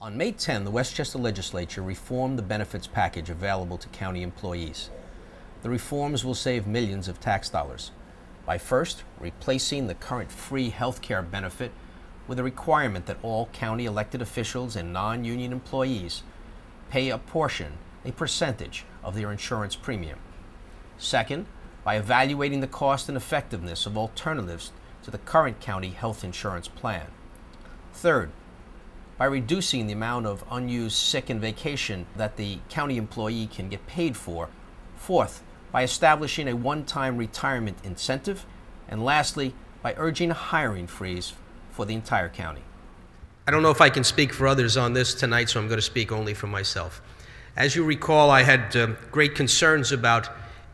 On May 10, the Westchester Legislature reformed the benefits package available to county employees. The reforms will save millions of tax dollars by first replacing the current free health care benefit with a requirement that all county elected officials and non-union employees pay a percentage of their insurance premium. Second, by evaluating the cost and effectiveness of alternatives to the current county health insurance plan. Third, by reducing the amount of unused sick and vacation that the county employee can get paid for. Fourth, by establishing a one-time retirement incentive. And lastly, by urging a hiring freeze for the entire county. I don't know if I can speak for others on this tonight, so I'm going to speak only for myself. As you recall, I had great concerns about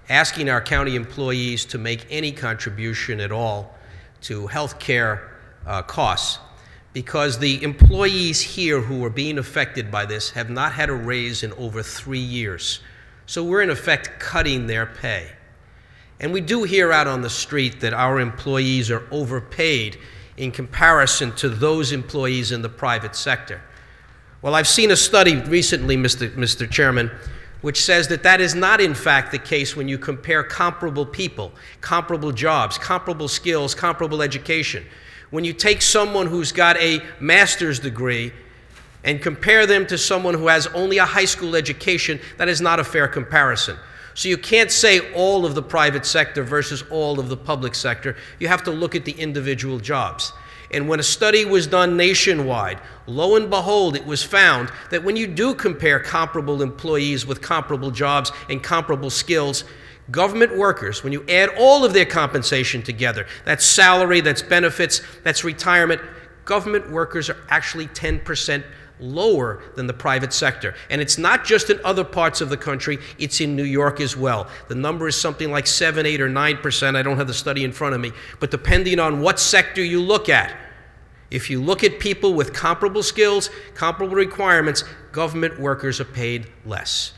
asking our county employees to make any contribution at all to health care costs, because the employees here who are being affected by this have not had a raise in over 3 years. So we're in effect cutting their pay. And we do hear out on the street that our employees are overpaid in comparison to those employees in the private sector. Well, I've seen a study recently, Mr. Chairman, which says that that is not in fact the case when you compare comparable people, comparable jobs, comparable skills, comparable education. When you take someone who's got a master's degree and compare them to someone who has only a high school education, that is not a fair comparison. So you can't say all of the private sector versus all of the public sector. You have to look at the individual jobs. And when a study was done nationwide, lo and behold, it was found that when you do compare comparable employees with comparable jobs and comparable skills, government workers, when you add all of their compensation together, that's salary, that's benefits, that's retirement, government workers are actually 10% lower than the private sector. And it's not just in other parts of the country, it's in New York as well. The number is something like 7, 8, or 9%. I don't have the study in front of me. But depending on what sector you look at, if you look at people with comparable skills, comparable requirements, government workers are paid less.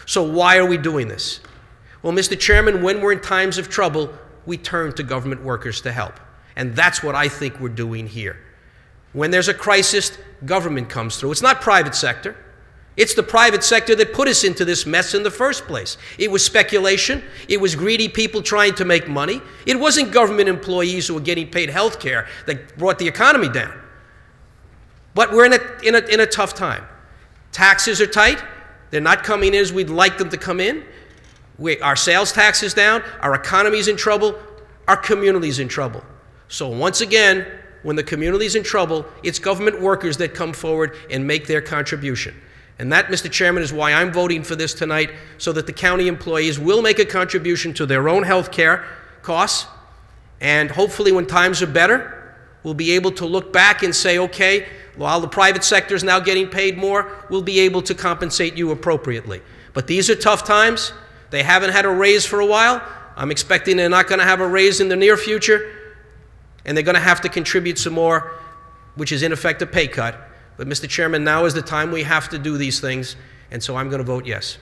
So why are we doing this? Well, Mr. Chairman, when we're in times of trouble, we turn to government workers to help. And that's what I think we're doing here. When there's a crisis, government comes through. It's not private sector. It's the private sector that put us into this mess in the first place. It was speculation. It was greedy people trying to make money. It wasn't government employees who were getting paid health care that brought the economy down. But we're in a tough time. Taxes are tight. They're not coming in as we'd like them to come in. Our sales tax is down, our economy's in trouble, our community's in trouble. So once again, when the community's in trouble, it's government workers that come forward and make their contribution. And that, Mr. Chairman, is why I'm voting for this tonight, so that the county employees will make a contribution to their own health care costs, and hopefully when times are better, we'll be able to look back and say, okay, while the private sector is now getting paid more, we'll be able to compensate you appropriately. But these are tough times. They haven't had a raise for a while. I'm expecting they're not going to have a raise in the near future, and they're going to have to contribute some more, which is in effect a pay cut. But Mr. Chairman, now is the time we have to do these things, and so I'm going to vote yes.